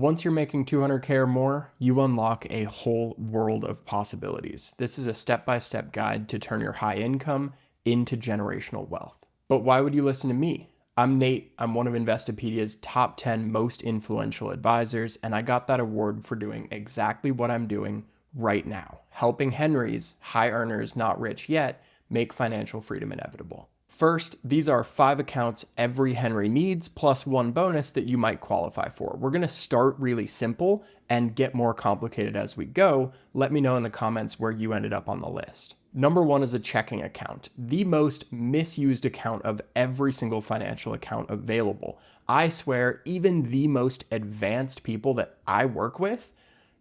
Once you're making 200K or more, you unlock a whole world of possibilities. This is a step-by-step guide to turn your high income into generational wealth. But why would you listen to me? I'm Nate. I'm one of Investopedia's top 10 most influential advisors, and I got that award for doing exactly what I'm doing right now, helping Henrys, high earners not rich yet, make financial freedom inevitable. First, these are 5 accounts every Henry needs, plus one bonus that you might qualify for. We're going to start really simple and get more complicated as we go. Let me know in the comments where you ended up on the list. Number 1 is a checking account, the most misused account of every single financial account available. I swear, even the most advanced people that I work with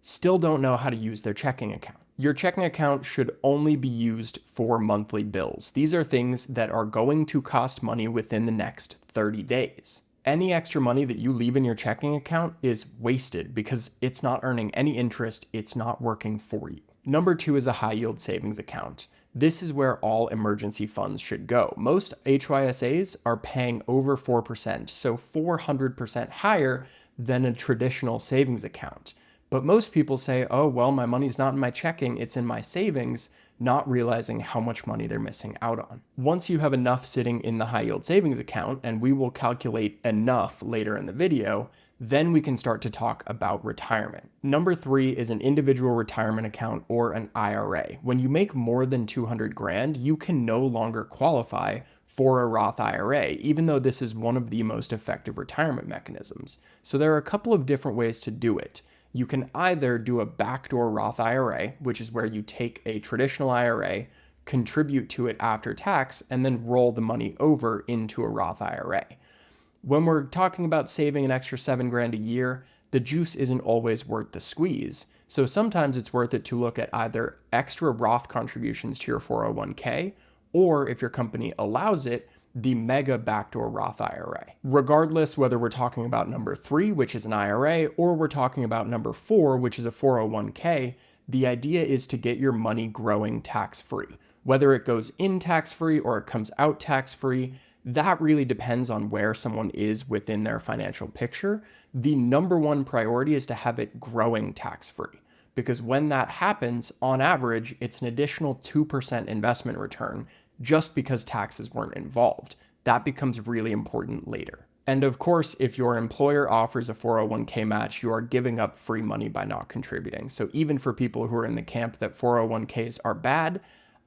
still don't know how to use their checking account. Your checking account should only be used for monthly bills. These are things that are going to cost money within the next 30 days. Any extra money that you leave in your checking account is wasted because it's not earning any interest, it's not working for you. Number 2 is a high yield savings account. This is where all emergency funds should go. Most HYSAs are paying over 4%, so 400% higher than a traditional savings account. But most people say, oh, well, my money's not in my checking, it's in my savings, not realizing how much money they're missing out on. Once you have enough sitting in the high yield savings account, and we will calculate enough later in the video, then we can start to talk about retirement. Number 3 is an individual retirement account or an IRA. When you make more than 200 grand, you can no longer qualify for a Roth IRA, even though this is one of the most effective retirement mechanisms. So there are a couple of different ways to do it. You can either do a backdoor Roth IRA, which is where you take a traditional IRA, contribute to it after tax, and then roll the money over into a Roth IRA. When we're talking about saving an extra 7 grand a year, the juice isn't always worth the squeeze. So sometimes it's worth it to look at either extra Roth contributions to your 401k, or if your company allows it, the mega backdoor Roth IRA. Regardless whether we're talking about number 3, which is an IRA, or we're talking about number 4, which is a 401k, the idea is to get your money growing tax-free. Whether it goes in tax-free or it comes out tax-free, that really depends on where someone is within their financial picture. The number 1 priority is to have it growing tax-free, because when that happens, on average, it's an additional 2% investment return just because taxes weren't involved. That becomes really important later. And of course, if your employer offers a 401k match, you are giving up free money by not contributing. So even for people who are in the camp that 401ks are bad,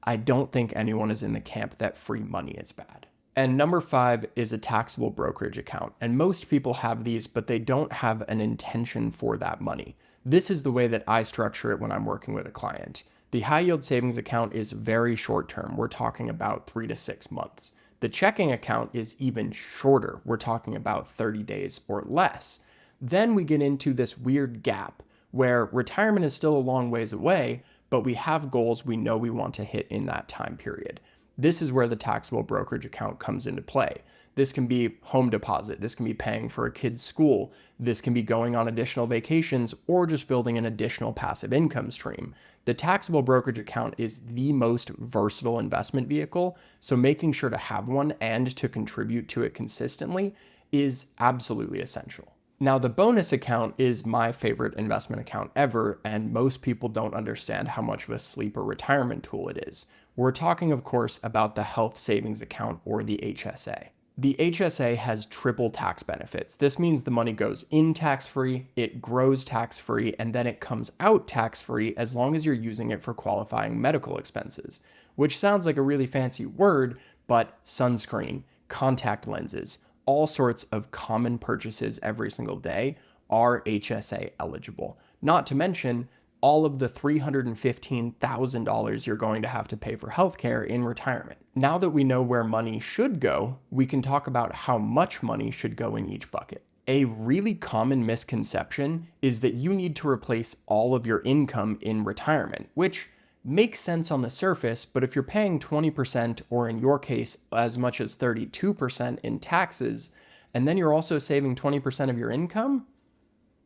I don't think anyone is in the camp that free money is bad. And number 5 is a taxable brokerage account. And most people have these, but they don't have an intention for that money. This is the way that I structure it when I'm working with a client. The high yield savings account is very short term. We're talking about 3 to 6 months. The checking account is even shorter. We're talking about 30 days or less. Then we get into this weird gap where retirement is still a long ways away, but we have goals we know we want to hit in that time period. This is where the taxable brokerage account comes into play. This can be home deposit. This can be paying for a kid's school. This can be going on additional vacations or just building an additional passive income stream. The taxable brokerage account is the most versatile investment vehicle, so making sure to have one and to contribute to it consistently is absolutely essential. Now, the bonus account is my favorite investment account ever, and most people don't understand how much of a sleeper retirement tool it is. We're talking, of course, about the health savings account or the HSA. The HSA has triple tax benefits. This means the money goes in tax-free, it grows tax-free, and then it comes out tax-free as long as you're using it for qualifying medical expenses, which sounds like a really fancy word, but sunscreen, contact lenses, all sorts of common purchases every single day are HSA eligible. Not to mention all of the $315,000 you're going to have to pay for healthcare in retirement. Now that we know where money should go, we can talk about how much money should go in each bucket. A really common misconception is that you need to replace all of your income in retirement, which makes sense on the surface, but if you're paying 20%, or in your case, as much as 32% in taxes, and then you're also saving 20% of your income,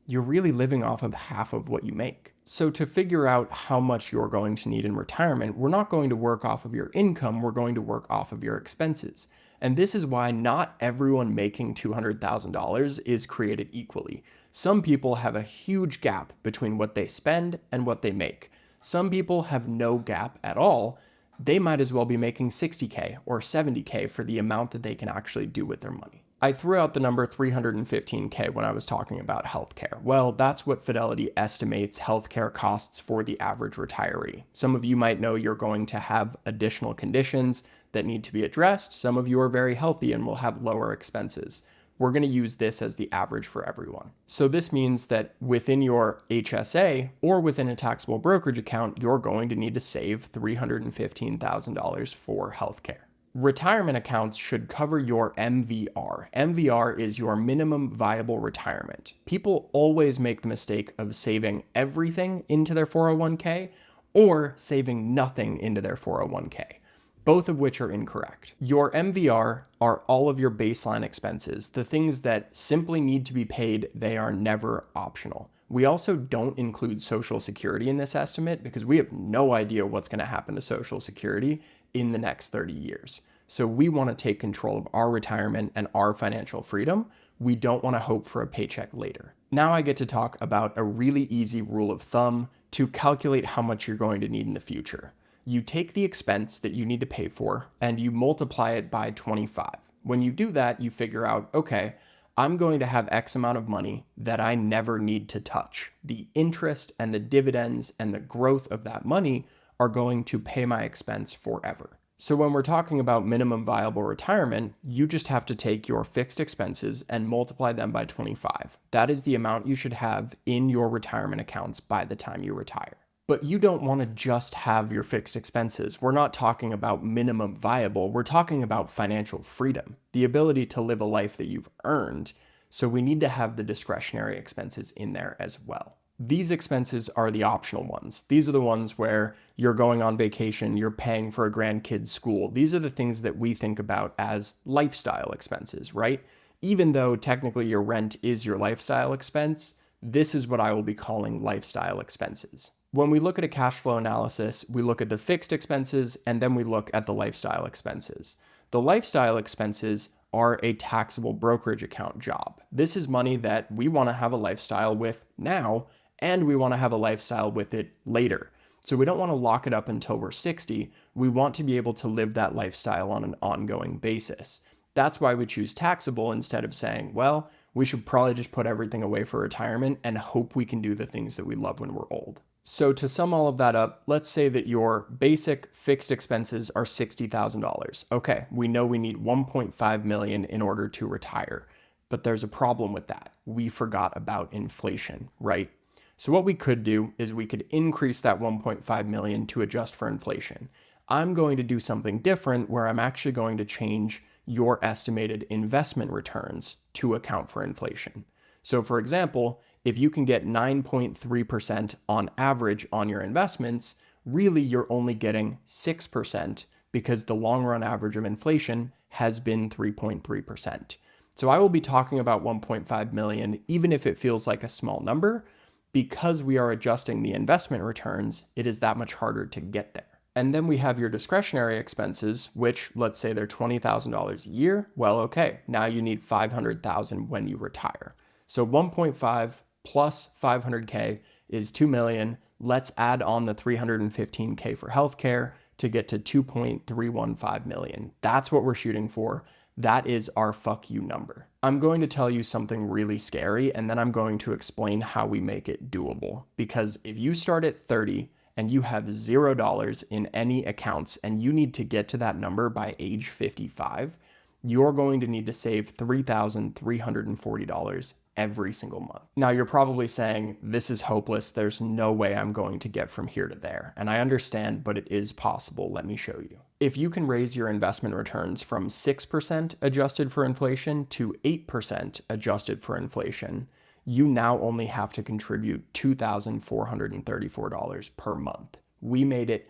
you're really living off of half of what you make. So to figure out how much you're going to need in retirement, we're not going to work off of your income, we're going to work off of your expenses. And this is why not everyone making $200,000 is created equally. Some people have a huge gap between what they spend and what they make. Some people have no gap at all. They might as well be making 60K or 70K for the amount that they can actually do with their money. I threw out the number 315K when I was talking about healthcare. Well, that's what Fidelity estimates healthcare costs for the average retiree. Some of you might know you're going to have additional conditions that need to be addressed. Some of you are very healthy and will have lower expenses. We're going to use this as the average for everyone. So this means that within your HSA or within a taxable brokerage account, you're going to need to save $315,000 for healthcare. Retirement accounts should cover your MVR. MVR is your minimum viable retirement. People always make the mistake of saving everything into their 401k or saving nothing into their 401k, both of which are incorrect. Your MVR are all of your baseline expenses, the things that simply need to be paid. They are never optional. We also don't include Social Security in this estimate because we have no idea what's going to happen to Social Security in the next 30 years. So we want to take control of our retirement and our financial freedom. We don't want to hope for a paycheck later. Now I get to talk about a really easy rule of thumb to calculate how much you're going to need in the future. You take the expense that you need to pay for and you multiply it by 25. When you do that, you figure out, okay, I'm going to have X amount of money that I never need to touch. The interest and the dividends and the growth of that money are going to pay my expense forever. So when we're talking about minimum viable retirement, you just have to take your fixed expenses and multiply them by 25. That is the amount you should have in your retirement accounts by the time you retire. But you don't want to just have your fixed expenses. We're not talking about minimum viable. We're talking about financial freedom, the ability to live a life that you've earned. So we need to have the discretionary expenses in there as well. These expenses are the optional ones. These are the ones where you're going on vacation, you're paying for a grandkid's school. These are the things that we think about as lifestyle expenses, right? Even though technically your rent is your lifestyle expense, this is what I will be calling lifestyle expenses. When we look at a cash flow analysis, we look at the fixed expenses and then we look at the lifestyle expenses. The lifestyle expenses are a taxable brokerage account job. This is money that we want to have a lifestyle with now, and we want to have a lifestyle with it later. So we don't want to lock it up until we're 60. We want to be able to live that lifestyle on an ongoing basis. That's why we choose taxable instead of saying, well, we should probably just put everything away for retirement and hope we can do the things that we love when we're old. So to sum all of that up, let's say that your basic fixed expenses are $60,000. Okay, we know we need $1.5 million in order to retire, but there's a problem with that. We forgot about inflation, right? So what we could do is we could increase that 1.5 million to adjust for inflation. I'm going to do something different where I'm actually going to change your estimated investment returns to account for inflation. So for example, if you can get 9.3% on average on your investments, really you're only getting 6% because the long run average of inflation has been 3.3%. So I will be talking about 1.5 million, even if it feels like a small number. Because we are adjusting the investment returns, it is that much harder to get there. And then we have your discretionary expenses, which let's say they're $20,000 a year. Well, okay, now you need $500,000 when you retire. So 1.5 plus 500K is 2 million. Let's add on the 315K for healthcare to get to 2.315 million. That's what we're shooting for. That is our fuck you number. I'm going to tell you something really scary, and then I'm going to explain how we make it doable. Because if you start at 30 and you have $0 in any accounts and you need to get to that number by age 55, you're going to need to save $3,340 every single month. Now you're probably saying, this is hopeless. There's no way I'm going to get from here to there. And I understand, but it is possible. Let me show you. If you can raise your investment returns from 6% adjusted for inflation to 8% adjusted for inflation, you now only have to contribute $2,434 per month. We made it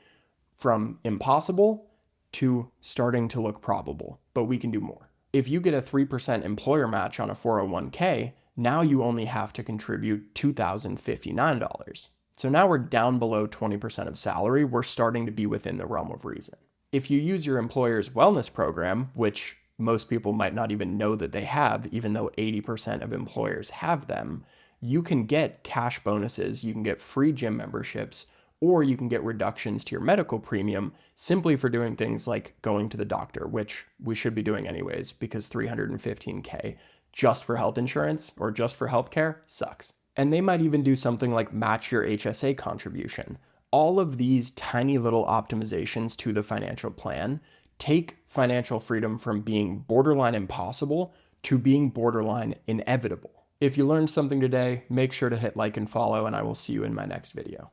from impossible to starting to look probable, but we can do more. If you get a 3% employer match on a 401k, now you only have to contribute $2,059. So now we're down below 20% of salary. We're starting to be within the realm of reason. If you use your employer's wellness program, which most people might not even know that they have, even though 80% of employers have them, you can get cash bonuses, you can get free gym memberships, or you can get reductions to your medical premium simply for doing things like going to the doctor, which we should be doing anyways, because $315K just for health insurance or just for healthcare sucks. And they might even do something like match your HSA contribution. All of these tiny little optimizations to the financial plan take financial freedom from being borderline impossible to being borderline inevitable. If you learned something today, make sure to hit like and follow, and I will see you in my next video.